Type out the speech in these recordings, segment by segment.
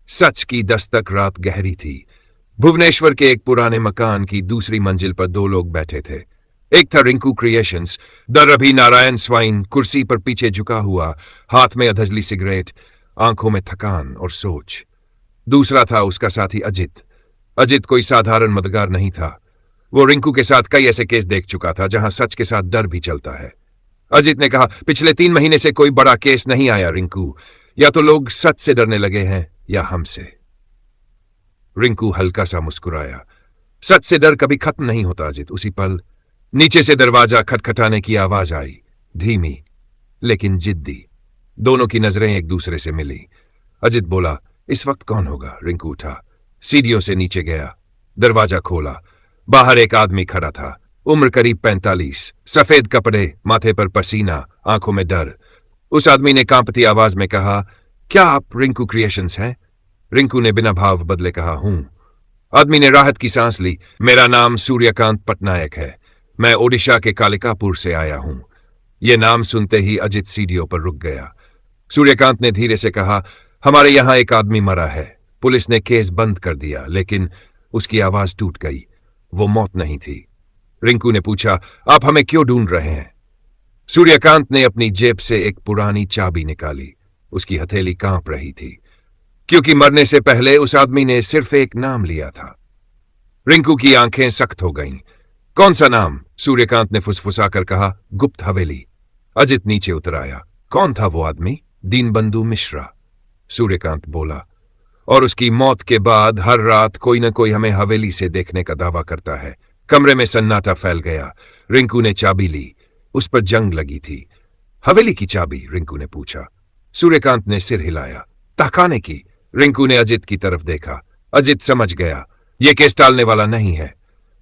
सच की दस्तक। रात गहरी थी। भुवनेश्वर के एक पुराने मकान की दूसरी मंजिल पर दो लोग बैठे थे। एक था रिंकू क्रिएशंस, द रवि नारायण स्वाइन, कुर्सी पर पीछे झुका हुआ, हाथ में अधजली सिगरेट, आंखों में थकान और सोच। दूसरा था उसका साथी अजित। अजित कोई साधारण मददगार नहीं था। वो रिंकू के साथ कई ऐसे केस देख चुका था जहां सच के साथ डर भी चलता है। अजित ने कहा, पिछले 3 महीने से कोई बड़ा केस नहीं आया रिंकू। या तो लोग सच से डरने लगे हैं या हमसे। रिंकू हल्का सा मुस्कुराया। सच से डर कभी खत्म नहीं होता अजित। उसी पल नीचे से दरवाजा खटखटाने की आवाज आई, धीमी लेकिन जिद्दी। दोनों की नजरें एक दूसरे से मिली। अजित बोला, इस वक्त कौन होगा? रिंकू उठा, सीढ़ियों से नीचे गया, दरवाजा खोला। बाहर एक आदमी खड़ा था, उम्र करीब 45, सफेद कपड़े, माथे पर पसीना, आंखों में डर। उस आदमी ने कांपती आवाज में कहा, क्या आप रिंकू क्रिएशंस हैं? रिंकू ने बिना भाव बदले कहा, हूं। आदमी ने राहत की सांस ली। मेरा नाम सूर्यकांत पटनायक है। मैं ओडिशा के कालिकापुर से आया हूं। यह नाम सुनते ही अजित सीढ़ियों पर रुक गया। सूर्यकांत ने धीरे से कहा, हमारे यहां एक आदमी मरा है। पुलिस ने केस बंद कर दिया। लेकिन उसकी आवाज टूट गई। वो मौत नहीं थी। रिंकू ने पूछा, आप हमें क्यों ढूंढ रहे हैं? सूर्यकांत ने अपनी जेब से एक पुरानी चाबी निकाली। उसकी हथेली कांप रही थी, क्योंकि मरने से पहले उस आदमी ने सिर्फ एक नाम लिया था। रिंकू की आंखें सख्त हो गईं। कौन सा नाम? सूर्यकांत ने फुसफुसाकर कहा, गुप्त हवेली। अजित नीचे उतर आया। कौन था वो आदमी? दीनबंधु मिश्रा, सूर्यकांत बोला। और उसकी मौत के बाद हर रात कोई न कोई हमें हवेली से देखने का दावा करता है। कमरे में सन्नाटा फैल गया। रिंकू ने चाबी ली। उस पर जंग लगी थी। हवेली की चाबी? रिंकू ने पूछा। सूर्यकांत ने सिर हिलाया। तहखाने की। रिंकू ने अजित की तरफ देखा। अजित समझ गया, यह केस टालने वाला नहीं है।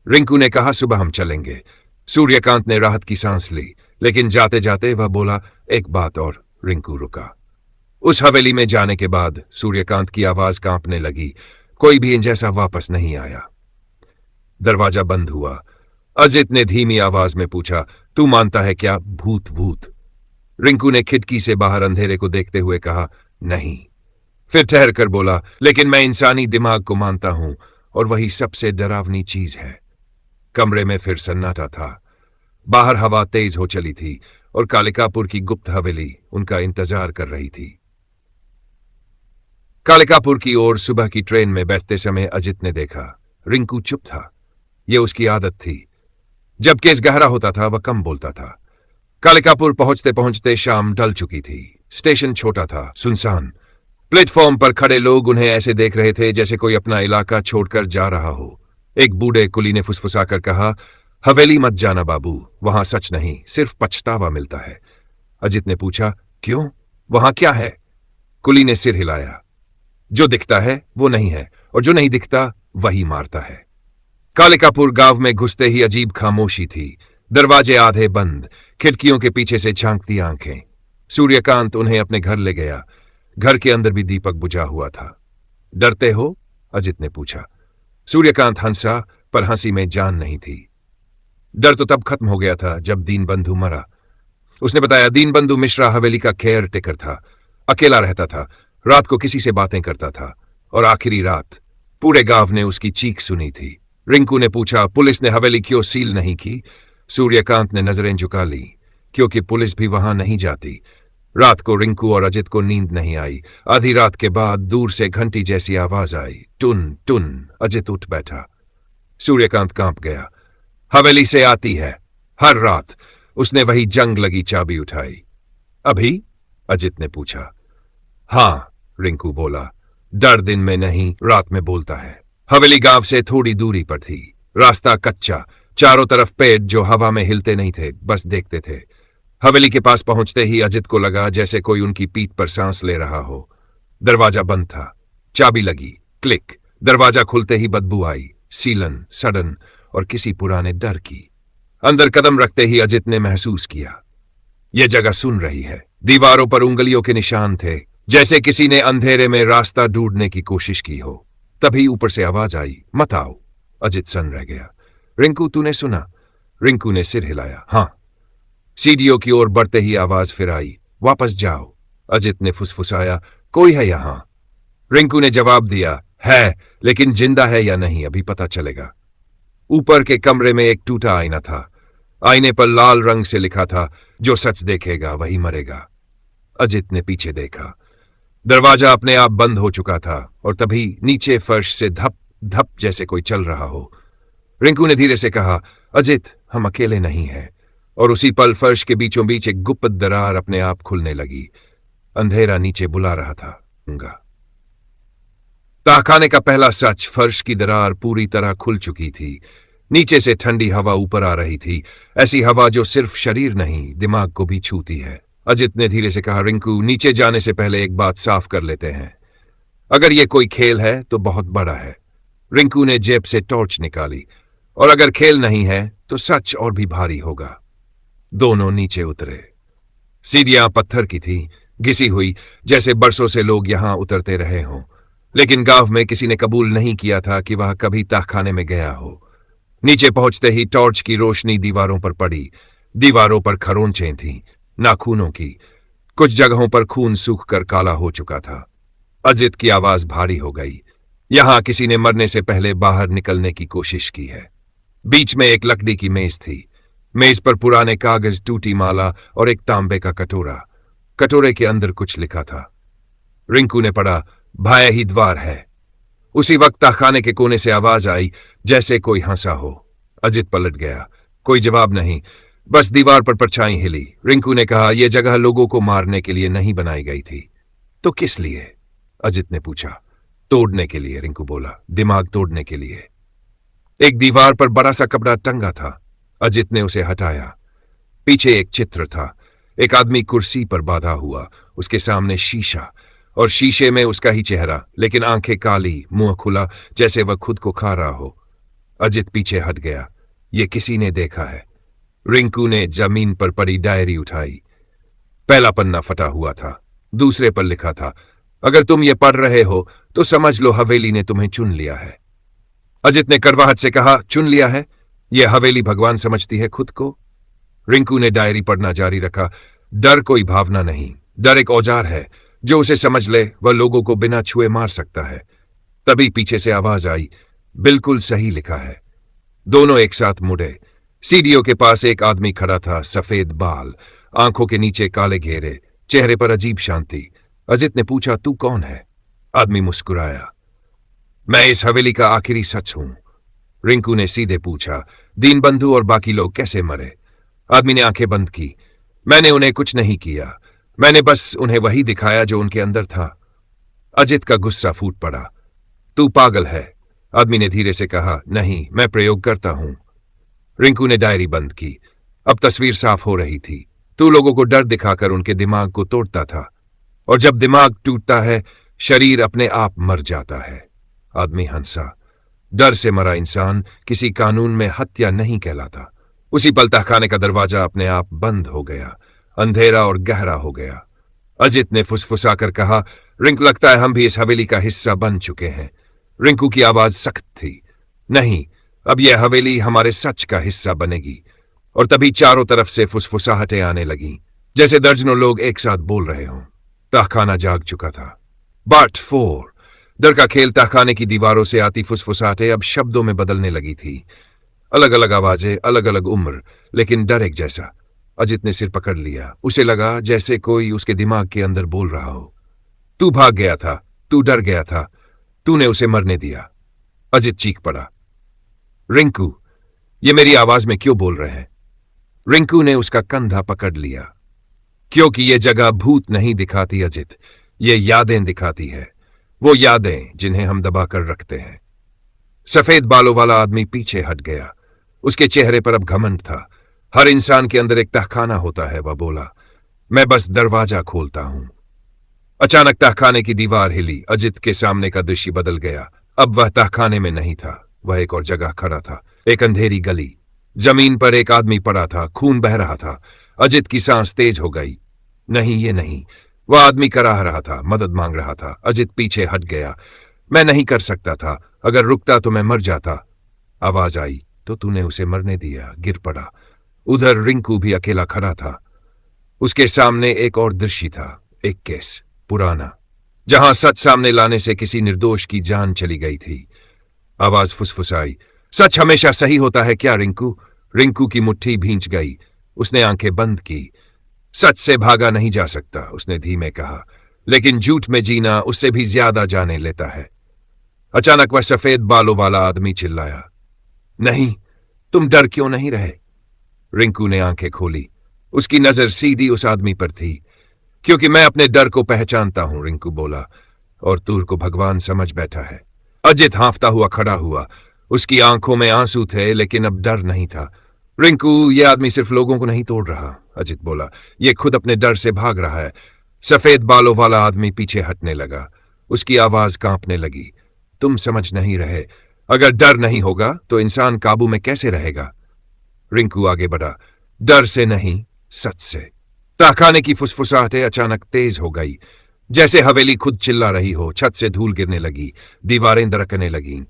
रिंकू ने कहा, सुबह हम चलेंगे। सूर्यकांत ने राहत की सांस ली, लेकिन जाते जाते वह बोला, एक बात और। रिंकू रुका। उस हवेली में जाने के बाद सूर्यकांत की आवाज कांपने लगी। कोई भी इन जैसा वापस नहीं आया। दरवाजा बंद हुआ। अजित ने धीमी आवाज में पूछा, तू मानता है क्या भूत भूत? रिंकू ने खिड़की से बाहर अंधेरे को देखते हुए कहा, नहीं। फिर ठहर कर बोला, लेकिन मैं इंसानी दिमाग को मानता हूं, और वही सबसे डरावनी चीज है। कमरे में फिर सन्नाटा था। बाहर हवा तेज हो चली थी और कालिकापुर की गुप्त हवेली उनका इंतजार कर रही थी। कालिकापुर की ओर सुबह की ट्रेन में बैठते समय अजित ने देखा, रिंकू चुप था। यह उसकी आदत थी। जब केस गहरा होता था वह कम बोलता था। कालिकापुर पहुंचते पहुंचते शाम ढल चुकी थी। स्टेशन छोटा था, सुनसान। प्लेटफॉर्म पर खड़े लोग उन्हें ऐसे देख रहे थे जैसे कोई अपना इलाका छोड़कर जा रहा हो। एक बूढ़े कुली ने फुसफुसाकर कहा, हवेली मत जाना बाबू, वहां सच नहीं, सिर्फ पछतावा मिलता है। अजित ने पूछा, क्यों? वहां क्या है? कुली ने सिर हिलाया। जो दिखता है वो नहीं है, और जो नहीं दिखता वही मारता है। कालिकापुर गांव में घुसते ही अजीब खामोशी थी। दरवाजे आधे बंद, खिड़कियों के पीछे से झांकती आंखें। सूर्यकांत उन्हें अपने घर ले गया। घर के अंदर भी दीपक बुझा हुआ था। डरते हो? अजित ने पूछा। सूर्यकांत हंसा, पर हंसी में जान नहीं थी। डर तो तब खत्म हो गया था जब दीनबंधु मरा। उसने बताया, दीनबंधु मिश्रा हवेली का केयर टेकर था। अकेला रहता था, रात को किसी से बातें करता था, और आखिरी रात पूरे गांव ने उसकी चीख सुनी थी। रिंकू ने पूछा, पुलिस ने हवेली क्यों सील नहीं की? सूर्यकांत ने नजरें झुका ली, क्योंकि पुलिस भी वहां नहीं जाती। रात को रिंकू और अजित को नींद नहीं आई। आधी रात के बाद दूर से घंटी जैसी आवाज आई, टुन टुन। अजित उठ बैठा। सूर्यकांत कांप गया। हवेली से आती है हर रात। उसने वही जंग लगी चाबी उठाई। अभी? अजित ने पूछा। हां, रिंकू बोला। डर दिन में नहीं, रात में बोलता है। हवेली गांव से थोड़ी दूरी पर थी। रास्ता कच्चा, चारों तरफ पेड़ जो हवा में हिलते नहीं थे, बस देखते थे। हवेली के पास पहुंचते ही अजित को लगा जैसे कोई उनकी पीठ पर सांस ले रहा हो। दरवाजा बंद था। चाबी लगी, क्लिक। दरवाजा खुलते ही बदबू आई, सीलन, सडन, और किसी पुराने डर की। अंदर कदम रखते ही अजित ने महसूस किया, यह जगह सुन रही है। दीवारों पर उंगलियों के निशान थे, जैसे किसी ने अंधेरे में रास्ता ढूंढने की कोशिश की हो। तभी ऊपर से आवाज आई, मत आओ। अजित सन रह गया। रिंकू, तूने सुना? रिंकू ने सिर हिलाया। हां। सीढ़ियों की ओर बढ़ते ही आवाज फिर आई, वापस जाओ। अजित ने फुसफुसाया, कोई है यहां? रिंकू ने जवाब दिया, है, लेकिन जिंदा है या नहीं अभी पता चलेगा। ऊपर के कमरे में एक टूटा आईना था। आईने पर लाल रंग से लिखा था, जो सच देखेगा वही मरेगा। अजित ने पीछे देखा। दरवाजा अपने आप बंद हो चुका था और तभी नीचे फर्श से धप धप जैसे कोई चल रहा हो। रिंकू ने धीरे से कहा, अजित, हम अकेले नहीं हैं। और उसी पल फर्श के बीचों बीच एक गुप्त दरार अपने आप खुलने लगी। अंधेरा नीचे बुला रहा था। तहखाने का पहला सच, फर्श की दरार पूरी तरह खुल चुकी थी। नीचे से ठंडी हवा ऊपर आ रही थी, ऐसी हवा जो सिर्फ शरीर नहीं दिमाग को भी छूती है। अजित ने धीरे से कहा, रिंकू, नीचे जाने से पहले एक बात साफ कर लेते हैं। अगर यह कोई खेल है तो बहुत बड़ा है। रिंकू ने जेब से टॉर्च निकाली। और अगर खेल नहीं है तो सच और भी भारी होगा। दोनों नीचे उतरे। सीढ़ियां पत्थर की थी, घिसी हुई, जैसे बरसों से लोग यहां उतरते रहे हों। लेकिन गांव में किसी ने कबूल नहीं किया था कि वह कभी तहखाने में गया हो। नीचे पहुंचते ही टॉर्च की रोशनी दीवारों पर पड़ी। दीवारों पर खरोंचें थीं, नाखूनों की। कुछ जगहों पर खून सूखकर काला हो चुका था। अजित की आवाज भारी हो गई। यहां किसी ने मरने से पहले बाहर निकलने की कोशिश की है। बीच में एक लकड़ी की मेज थी। मेज पर पुराने कागज, टूटी माला और एक तांबे का कटोरा। कटोरे के अंदर कुछ लिखा था। रिंकू ने पढ़ा, भाया ही द्वार है। उसी वक्त तहखाने के कोने से आवाज आई, जैसे कोई हंसा हो। अजित पलट गया। कोई जवाब नहीं, बस दीवार पर परछाई हिली। रिंकू ने कहा, यह जगह लोगों को मारने के लिए नहीं बनाई गई थी। तो किस लिए? अजित ने पूछा। तोड़ने के लिए, रिंकू बोला, दिमाग तोड़ने के लिए। एक दीवार पर बड़ा सा कपड़ा टंगा था। अजित ने उसे हटाया। पीछे एक चित्र था। एक आदमी कुर्सी पर बांधा हुआ, उसके सामने शीशा, और शीशे में उसका ही चेहरा, लेकिन आंखें काली, मुंह खुला, जैसे वह खुद को खा रहा हो। अजित पीछे हट गया। यह किसी ने देखा है। रिंकू ने जमीन पर पड़ी डायरी उठाई। पहला पन्ना फटा हुआ था। दूसरे पर लिखा था, अगर तुम ये पढ़ रहे हो तो समझ लो हवेली ने तुम्हें चुन लिया है। अजित ने कड़वाहट से कहा, चुन लिया है? यह हवेली भगवान समझती है खुद को? रिंकू ने डायरी पढ़ना जारी रखा। डर कोई भावना नहीं, डर एक औजार है। जो उसे समझ ले वह लोगों को बिना छुए मार सकता है। तभी पीछे से आवाज आई, बिल्कुल सही लिखा है। दोनों एक साथ मुड़े। सीढ़ियों के पास एक आदमी खड़ा था, सफेद बाल, आंखों के नीचे काले घेरे, चेहरे पर अजीब शांति। अजित ने पूछा, तू कौन है? आदमी मुस्कुराया, मैं इस हवेली का आखिरी सच हूं। रिंकू ने सीधे पूछा, दीनबंधु और बाकी लोग कैसे मरे? आदमी ने आंखें बंद की। मैंने उन्हें कुछ नहीं किया, मैंने बस उन्हें वही दिखाया जो उनके अंदर था। अजित का गुस्सा फूट पड़ा। तू पागल है, आदमी ने धीरे से कहा। नहीं, मैं प्रयोग करता हूं। रिंकू ने डायरी बंद की। अब तस्वीर साफ हो रही थी। तू लोगों को डर दिखाकर उनके दिमाग को तोड़ता था, और जब दिमाग टूटता है शरीर अपने आप मर जाता है। आदमी हंसा। डर से मरा इंसान किसी कानून में हत्या नहीं कहलाता। उसी पल तहखाने का दरवाजा अपने आप बंद हो गया। अंधेरा और गहरा हो गया। अजित ने फुसफुसाकर कहा, रिंकू, लगता है हम भी इस हवेली का हिस्सा बन चुके हैं। रिंकू की आवाज सख्त थी। नहीं, अब यह हवेली हमारे सच का हिस्सा बनेगी। और तभी चारों तरफ से फुसफुसाहटें आने लगीं, जैसे दर्जनों लोग एक साथ बोल रहे हों। तहखाना जाग चुका था। पार्ट 4। डर का खेल। तहखाने की दीवारों से आती फुसफुसाहटें अब शब्दों में बदलने लगी थी। अलग अलग आवाजें, अलग अलग उम्र, लेकिन डर एक जैसा। अजित ने सिर पकड़ लिया। उसे लगा जैसे कोई उसके दिमाग के अंदर बोल रहा हो, तू भाग गया था, तू डर गया था, तूने उसे मरने दिया। अजित चीख पड़ा, रिंकू, ये मेरी आवाज में क्यों बोल रहे हैं? रिंकू ने उसका कंधा पकड़ लिया। क्योंकि ये जगह भूत नहीं दिखाती अजित, ये यादें दिखाती है। वो यादें जिन्हें हम दबाकर रखते हैं। सफेद बालों वाला आदमी पीछे हट गया। उसके चेहरे पर अब घमंड था। हर इंसान के अंदर एक तहखाना होता है, वह बोला, मैं बस दरवाजा खोलता हूं। अचानक तहखाने की दीवार हिली। अजित के सामने का दृश्य बदल गया। अब वह तहखाने में नहीं था, वह एक और जगह खड़ा था। एक अंधेरी गली। जमीन पर एक आदमी पड़ा था, खून बह रहा था। अजित की सांस तेज हो गई। नहीं, ये नहीं। वह आदमी कराह रहा था, मदद मांग रहा था। अजित पीछे हट गया। मैं नहीं कर सकता था, अगर रुकता तो मैं मर जाता। आवाज आई, तो तूने उसे मरने दिया। गिर पड़ा। उधर रिंकू भी अकेला खड़ा था। उसके सामने एक और दृश्य था, एक केस, पुराना, जहां सच सामने लाने से किसी निर्दोष की जान चली गई थी। आवाज फुसफुसाई, सच हमेशा सही होता है क्या रिंकू? रिंकू की मुट्ठी भींच गई। उसने आंखें बंद की। सच से भागा नहीं जा सकता, उसने धीमे कहा, लेकिन झूठ में जीना उससे भी ज्यादा जाने लेता है। अचानक वह सफेद बालों वाला आदमी चिल्लाया, नहीं, तुम डर क्यों नहीं रहे? रिंकू ने आंखें खोली। उसकी नजर सीधी उस आदमी पर थी। क्योंकि मैं अपने डर को पहचानता हूं, रिंकू बोला, और तूर को भगवान समझ बैठा है। अजित हांफता हुआ खड़ा हुआ। उसकी आंखों में आंसू थे, लेकिन अब डर नहीं था। रिंकू, ये आदमी सिर्फ लोगों को नहीं तोड़ रहा, अजित बोला, ये खुद अपने डर से भाग रहा है। सफेद बालों वाला आदमी पीछे हटने लगा। उसकी आवाज कांपने लगी। तुम समझ नहीं रहे, अगर डर नहीं होगा तो इंसान काबू में कैसे रहेगा? रिंकू आगे बढ़ा, डर से नहीं, सच से। ताखाने की फुसफुसाहटें अचानक तेज हो गई, जैसे हवेली खुद चिल्ला रही हो। छत से धूल गिरने लगी, दीवारें दरकने लगीं।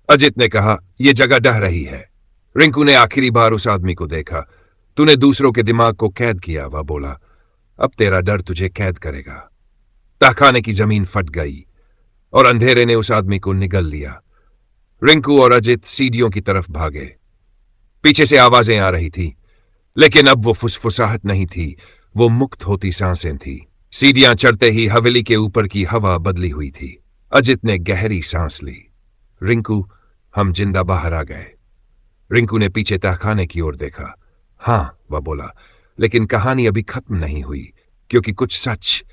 अजित ने कहा, यह जगह डह रही है। रिंकू ने आखिरी बार उस आदमी को देखा। तूने दूसरों के दिमाग को कैद किया, वह बोला, अब तेरा डर तुझे कैद करेगा। ताखाने की जमीन फट गई और अंधेरे ने उस आदमी को निगल लिया। रिंकू और अजित सीढ़ियों की तरफ भागे। पीछे से आवाजें आ रही थी, लेकिन अब वो फुसफुसाहट नहीं थी, वो मुक्त होती सांसें थी। सीढ़ियां चढ़ते ही हवेली के ऊपर की हवा बदली हुई थी। अजित ने गहरी सांस ली। रिंकू, हम जिंदा बाहर आ गए। रिंकू ने पीछे तहखाने की ओर देखा। हां, वह बोला, लेकिन कहानी अभी खत्म नहीं हुई, क्योंकि कुछ सच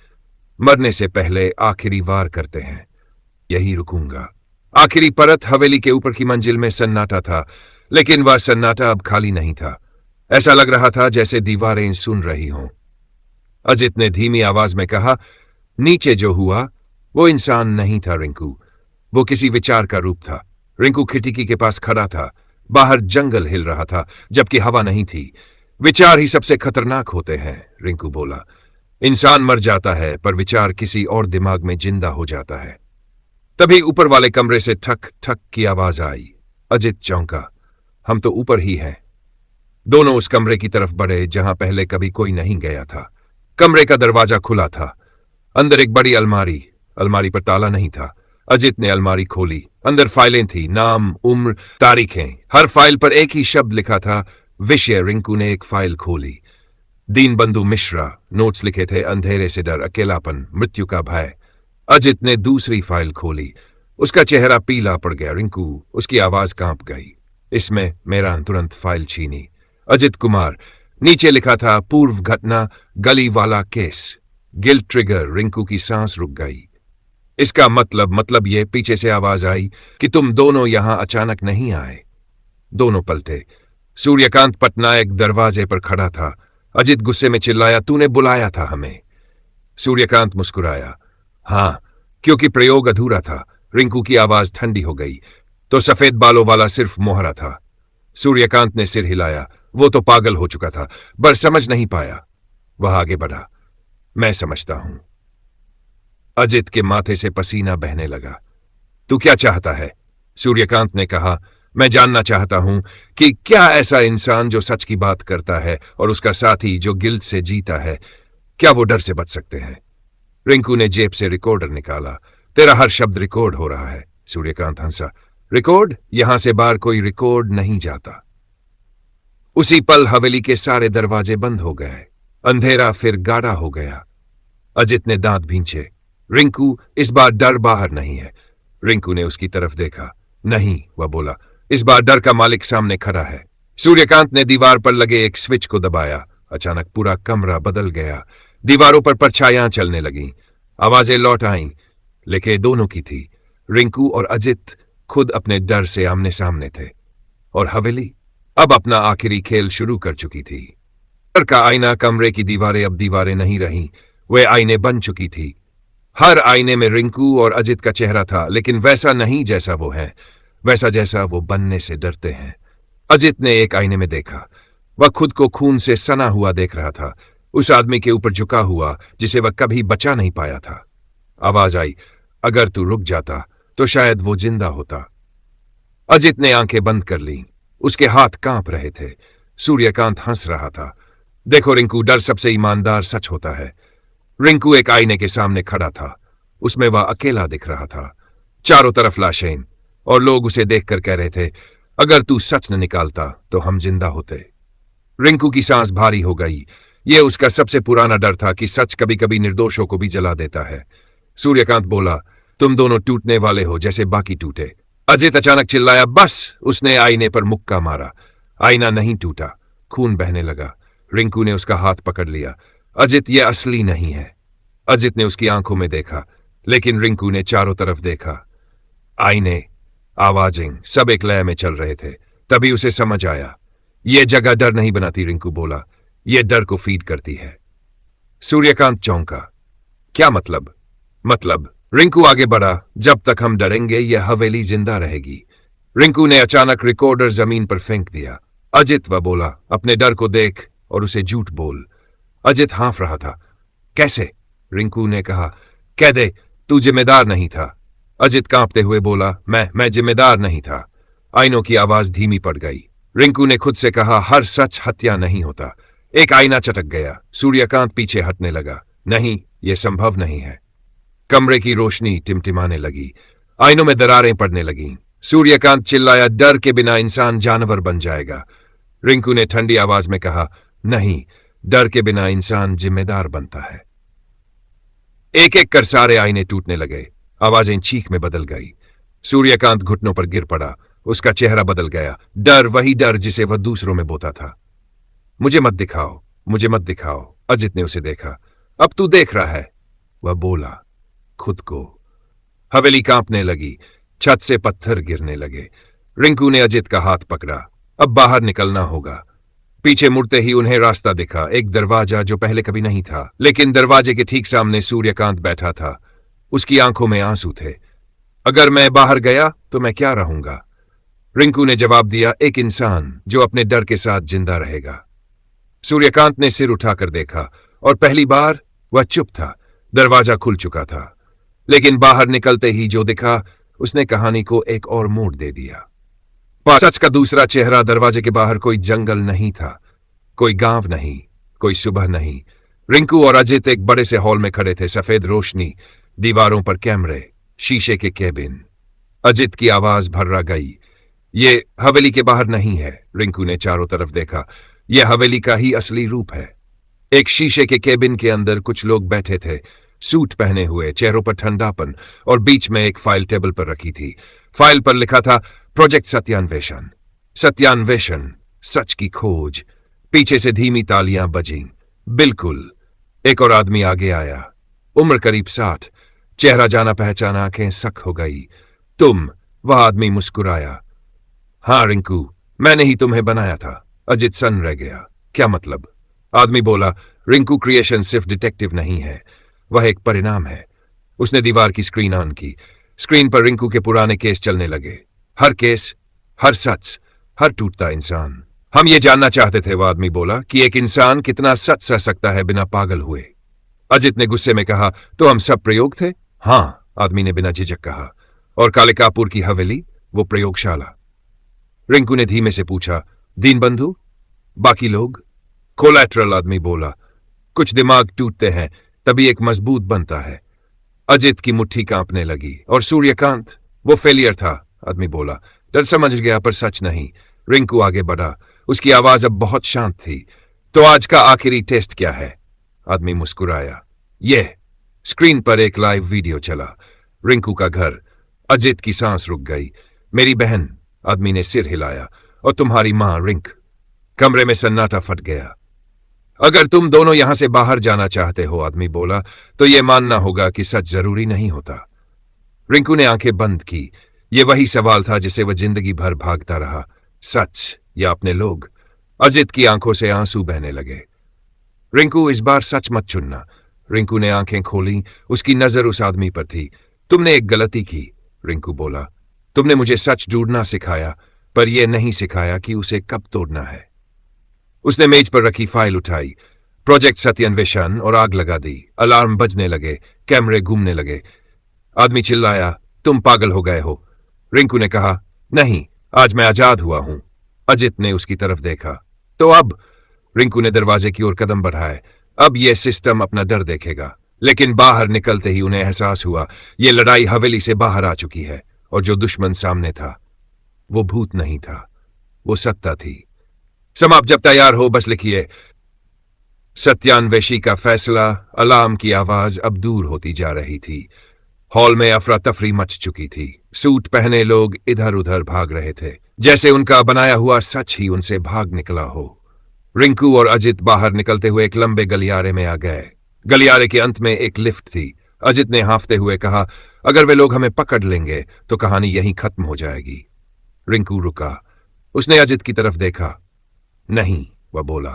मरने से पहले आखिरी वार करते हैं। यही रुकूंगा। आखिरी परत हवेली के ऊपर की मंजिल में सन्नाटा था, लेकिन वह सन्नाटा अब खाली नहीं था। ऐसा लग रहा था जैसे दीवारें सुन रही हों। अजित ने धीमी आवाज में कहा, नीचे जो हुआ वो इंसान नहीं था रिंकू, वो किसी विचार का रूप था। रिंकू खिड़की के पास खड़ा था। बाहर जंगल हिल रहा था, जबकि हवा नहीं थी। विचार ही सबसे खतरनाक होते हैं, रिंकू बोला। इंसान मर जाता है, पर विचार किसी और दिमाग में जिंदा हो जाता है। तभी ऊपर वाले कमरे से ठक ठक की आवाज आई। अजित चौंका। हम तो ऊपर ही हैं। दोनों उस कमरे की तरफ बढ़े जहां पहले कभी कोई नहीं गया था। कमरे का दरवाजा खुला था। अंदर एक बड़ी अलमारी। अलमारी पर ताला नहीं था। अजित ने अलमारी खोली। अंदर फाइलें थी, नाम, उम्र, तारीखें। हर फाइल पर एक ही शब्द लिखा था, विषय। रिंकू ने एक फाइल खोली। दीनबंधु मिश्रा। नोट्स लिखे थे, अंधेरे से डर, अकेलापन, मृत्यु का भय। अजित ने दूसरी फाइल खोली। उसका चेहरा पीला पड़ गया। रिंकू, उसकी आवाज कांप गई। इसमें मेरा तुरंत फाइल छीनी। अजित कुमार। नीचे लिखा था, पूर्व घटना, गली वाला केस, गिल्ट ट्रिगर। रिंकू की सांस रुक गई। इसका मतलब ये, पीछे से आवाज आई कि तुम दोनों यहां अचानक नहीं आए। दोनों पलटे। सूर्यकांत पटनायक दरवाजे पर खड़ा था। अजित गुस्से में चिल्लाया, तूने बुलाया था हमें। सूर्यकांत मुस्कुराया, हां, क्योंकि प्रयोग अधूरा था। रिंकू की आवाज ठंडी हो गई। तो सफेद बालों वाला सिर्फ मोहरा था। सूर्यकांत ने सिर हिलाया। वो तो पागल हो चुका था, पर समझ नहीं पाया। वह आगे बढ़ा, मैं समझता हूं। अजित के माथे से पसीना बहने लगा। तू क्या चाहता है? सूर्यकांत ने कहा, मैं जानना चाहता हूं कि क्या ऐसा इंसान जो सच की बात करता है और उसका साथी जो गिल्ट से जीता है, क्या वो डर से बच सकते हैं? रिंकू ने जेब से रिकॉर्डर निकाला। तेरा हर शब्द रिकॉर्ड हो रहा है। सूर्यकांत हंसा। रिकॉर्ड? यहां से बाहर कोई रिकॉर्ड नहीं जाता। उसी पल हवेली के सारे दरवाजे बंद हो गए। अंधेरा फिर गाढ़ा हो गया। अजित ने दांत भींचे। रिंकू, इस बार डर बाहर नहीं है। रिंकू ने उसकी तरफ देखा। नहीं, वह बोला, इस बार डर का मालिक सामने खड़ा है। सूर्यकांत ने दीवार पर लगे एक स्विच को दबाया। अचानक पूरा कमरा बदल गया। दीवारों पर परछाइयां चलने लगीं। आवाजें लौट आईं, लेकिन दोनों की थी। रिंकू और अजित खुद अपने डर से आमने सामने थे, और हवेली अब अपना आखिरी खेल शुरू कर चुकी थी। घर का आईना, कमरे की दीवारें अब दीवारें नहीं रहीं, वे आईने बन चुकी थी। हर आईने में रिंकू और अजित का चेहरा था, लेकिन वैसा नहीं जैसा वो है, वैसा जैसा वो बनने से डरते हैं। अजित ने एक आईने में देखा। वह खुद को खून से सना हुआ देख रहा था, उस आदमी के ऊपर झुका हुआ जिसे वह कभी बचा नहीं पाया था। आवाज आई, अगर तू रुक जाता तो शायद वो जिंदा होता। अजित ने आंखें बंद कर लीं। उसके हाथ कांप रहे थे। सूर्यकांत हंस रहा था। देखो रिंकू, डर सबसे ईमानदार सच होता है। रिंकू एक आईने के सामने खड़ा था। उसमें वह अकेला दिख रहा था। चारों तरफ लाशें, और लोग उसे देखकर कह रहे थे, अगर तू सच न निकालता तो हम जिंदा होते। रिंकू की सांस भारी हो गई। यह उसका सबसे पुराना डर था कि सच कभी कभी निर्दोषों को भी जला देता है। सूर्यकांत बोला, तुम दोनों टूटने वाले हो जैसे बाकी टूटे। अजित अचानक चिल्लाया, बस। उसने आईने पर मुक्का मारा। आईना नहीं टूटा, खून बहने लगा। रिंकू ने उसका हाथ पकड़ लिया। अजित, यह असली नहीं है। अजित ने उसकी आंखों में देखा, लेकिन रिंकू ने चारों तरफ देखा। आईने, आवाजें, सब एक लय में चल रहे थे। तभी उसे समझ आया, यह जगह डर नहीं बनाती। रिंकू बोला, यह डर को फीड करती है। सूर्यकांत चौंका। क्या मतलब? रिंकू आगे बढ़ा, जब तक हम डरेंगे यह हवेली जिंदा रहेगी। रिंकू ने अचानक रिकॉर्डर जमीन पर फेंक दिया। अजित, वह बोला, अपने डर को देख और उसे झूठ बोल। अजित हाँफ रहा था। कैसे? रिंकू ने कहा, कह दे तू जिम्मेदार नहीं था। अजित कांपते हुए बोला, मैं जिम्मेदार नहीं था। आईनों की आवाज धीमी पड़ गई। रिंकू ने खुद से कहा, हर सच हत्या नहीं होता। एक आईना चटक गया। सूर्यकांत पीछे हटने लगा। नहीं, यह संभव नहीं है। कमरे की रोशनी टिमटिमाने लगी। आईनों में दरारें पड़ने लगीं। सूर्यकांत चिल्लाया, डर के बिना इंसान जानवर बन जाएगा। रिंकू ने ठंडी आवाज में कहा, नहीं, डर के बिना इंसान जिम्मेदार बनता है। एक एक कर सारे आईने टूटने लगे। आवाजें चीख में बदल गई। सूर्यकांत घुटनों पर गिर पड़ा। उसका चेहरा बदल गया। डर, वही डर जिसे वह दूसरों में बोता था। मुझे मत दिखाओ, मुझे मत दिखाओ। अजित ने उसे देखा। अब तू देख रहा है, वह बोला, खुद को। हवेली कांपने लगी। छत से पत्थर गिरने लगे। रिंकू ने अजित का हाथ पकड़ा। अब बाहर निकलना होगा। पीछे मुड़ते ही उन्हें रास्ता दिखा, एक दरवाजा जो पहले कभी नहीं था। लेकिन दरवाजे के ठीक सामने सूर्यकांत बैठा था। उसकी आंखों में आंसू थे। अगर मैं बाहर गया तो मैं क्या रहूंगा? रिंकू ने जवाब दिया, एक इंसान जो अपने डर के साथ जिंदा रहेगा। सूर्यकांत ने सिर उठाकर देखा और पहली बार वह चुप था। दरवाजा खुल चुका था, लेकिन बाहर निकलते ही जो दिखा उसने कहानी को एक और मोड़ दे दिया। सच का दूसरा चेहरा। दरवाजे के बाहर कोई जंगल नहीं था, कोई गांव नहीं, कोई सुबह नहीं। रिंकू और अजित एक बड़े से हॉल में खड़े थे। सफेद रोशनी, दीवारों पर कैमरे, शीशे के केबिन। अजित की आवाज भर्रा गई, ये हवेली के बाहर नहीं है। रिंकू ने चारों तरफ देखा। यह हवेली का ही असली रूप है। एक शीशे के केबिन के अंदर कुछ लोग बैठे थे, सूट पहने हुए, चेहरों पर ठंडापन, और बीच में एक फाइल टेबल पर रखी थी। फाइल पर लिखा था, प्रोजेक्ट सत्यान्वेषण। सत्यान्वेषण, सच की खोज। पीछे से धीमी तालियां बजीं। बिल्कुल। एक और आदमी आगे आया, उम्र करीब 60, चेहरा जाना पहचाना, आंखें सख्त हो गई। तुम? वह आदमी मुस्कुराया। हाँ रिंकू, मैंने ही तुम्हें बनाया था। अजित सन रह गया। क्या मतलब? आदमी बोला, रिंकू क्रिएशन सिर्फ डिटेक्टिव नहीं है, वह एक परिणाम है। उसने दीवार की स्क्रीन ऑन की। स्क्रीन पर रिंकू के पुराने केस चलने लगे। हर केस, हर सच, हर टूटता इंसान। हम ये जानना चाहते थे, वह आदमी बोला, कि एक इंसान कितना सच सह सकता है बिना पागल हुए। अजित ने गुस्से में कहा, तो हम सब प्रयोग थे? हाँ, आदमी ने बिना झिझक कहा। और कालिकापुर की हवेली, वो प्रयोगशाला? रिंकू ने धीमे से पूछा, दीनबंधु? बाकी लोग? कोलैटरल, आदमी बोला। कुछ दिमाग टूटते हैं, तभी एक मजबूत बनता है। अजित की मुट्ठी कांपने लगी। और सूर्यकांत? वो फेलियर था, आदमी बोला। डर समझ गया पर सच नहीं। रिंकू आगे बढ़ा। उसकी आवाज अब बहुत शांत थी। तो आज का आखिरी टेस्ट क्या है? आदमी मुस्कुराया। यह। स्क्रीन पर एक लाइव वीडियो चला। रिंकू का घर। अजित की सांस रुक गई। मेरी बहन, आदमी ने सिर हिलाया। और तुम्हारी मां रिंक। कमरे में सन्नाटा फट गया। अगर तुम दोनों यहां से बाहर जाना चाहते हो, आदमी बोला, तो यह मानना होगा कि सच जरूरी नहीं होता। रिंकू ने आंखें बंद की। यह वही सवाल था जिसे वह जिंदगी भर भागता रहा, सच या अपने लोग। अजित की आंखों से आंसू बहने लगे। रिंकू, इस बार सच मत चुनना। रिंकू ने आंखें खोली। उसकी नजर उस आदमी पर थी। तुमने एक गलती की, रिंकू बोला। तुमने मुझे सच ढूंढना सिखाया, पर यह नहीं सिखाया कि उसे कब तोड़ना है। उसने मेज पर रखी फाइल उठाई, प्रोजेक्ट सत्यान्वेषण, और आग लगा दी। अलार्म बजने लगे, कैमरे घूमने लगे। आदमी चिल्लाया, तुम पागल हो गए हो। रिंकू ने कहा, नहीं, आज मैं आजाद हुआ हूं। अजित ने उसकी तरफ देखा। तो अब? रिंकू ने दरवाजे की ओर कदम बढ़ाए। अब यह सिस्टम अपना डर देखेगा, लेकिन बाहर निकलते ही उन्हें एहसास हुआ ये लड़ाई हवेली से बाहर आ चुकी है और जो दुश्मन सामने था वो भूत नहीं था, वो सत्ता थी। समाप्त। जब तैयार हो बस लिखिए। सत्यान्वेषी का फैसला। अलार्म की आवाज अब दूर होती जा रही थी। हॉल में अफरा तफरी मच चुकी थी। सूट पहने लोग इधर उधर भाग रहे थे, जैसे उनका बनाया हुआ सच ही उनसे भाग निकला हो। रिंकू और अजित बाहर निकलते हुए एक लंबे गलियारे में आ गए। गलियारे के अंत में एक लिफ्ट थी। अजित ने हांफते हुए कहा, अगर वे लोग हमें पकड़ लेंगे तो कहानी यहीं खत्म हो जाएगी। रिंकू रुका। उसने अजित की तरफ देखा। नहीं, वह बोला,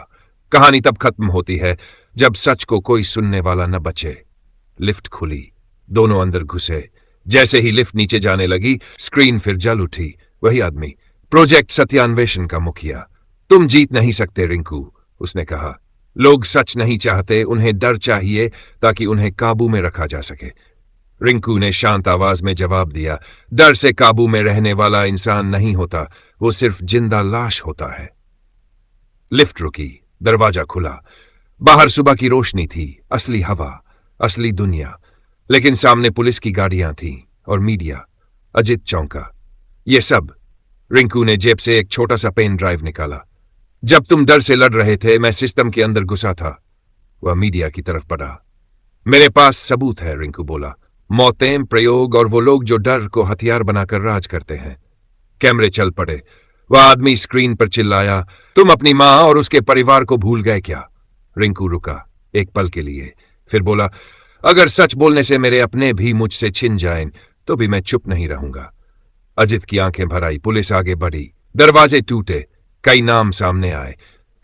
कहानी तब खत्म होती है जब सच को कोई सुनने वाला न बचे। लिफ्ट खुली, दोनों अंदर घुसे। जैसे ही लिफ्ट नीचे जाने लगी, स्क्रीन फिर जल उठी। वही आदमी, प्रोजेक्ट सत्यान्वेषण का मुखिया। तुम जीत नहीं सकते रिंकू, उसने कहा। लोग सच नहीं चाहते, उन्हें डर चाहिए ताकि उन्हें काबू में रखा जा सके। रिंकू ने शांत आवाज में जवाब दिया, डर से काबू में रहने वाला इंसान नहीं होता, वो सिर्फ जिंदा लाश होता है। लिफ्ट रुकी, दरवाजा खुला। बाहर सुबह की रोशनी थी, असली हवा, असली दुनिया। लेकिन सामने पुलिस की गाड़ियां थीं और मीडिया। अजित चौंका। ये सब। रिंकू ने जेब से एक छोटा सा पेन ड्राइव निकाला। जब तुम डर से लड़ रहे थे, मैं सिस्टम के अंदर घुसा था। वह मीडिया की तरफ बढ़ा। मेरे पास सबूत है, रिंकू बोला। मौतें, प्रयोग और वो लोग जो डर को हथियार बनाकर राज करते हैं। कैमरे चल पड़े। वह आदमी स्क्रीन पर चिल्लाया, तुम अपनी मां और उसके परिवार को भूल गए क्या? रिंकू रुका एक पल के लिए, फिर बोला, अगर सच बोलने से मेरे अपने भी मुझसे छिन जाएं तो भी मैं चुप नहीं रहूंगा। अजित की आंखें भर आई। पुलिस आगे बढ़ी। दरवाजे टूटे। कई नाम सामने आए।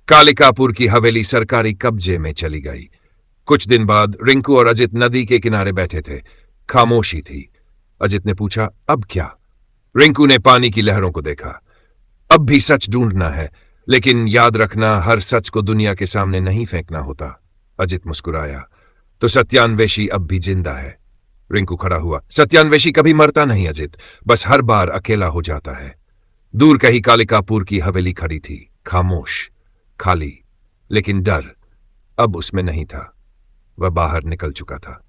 कालिकापुर की हवेली सरकारी कब्जे में चली गई। कुछ दिन बाद रिंकू और अजित नदी के किनारे बैठे थे। खामोशी थी। अजित ने पूछा, अब क्या? रिंकू ने पानी की लहरों को देखा। अब भी सच ढूंढना है, लेकिन याद रखना, हर सच को दुनिया के सामने नहीं फेंकना होता। अजित मुस्कुराया। तो सत्यान्वेषी अब भी जिंदा है? रिंकू खड़ा हुआ। सत्यान्वेषी कभी मरता नहीं अजित, बस हर बार अकेला हो जाता है। दूर कहीं कालिकापुर की हवेली खड़ी थी, खामोश, खाली, लेकिन डर अब उसमें नहीं था। वह बाहर निकल चुका था।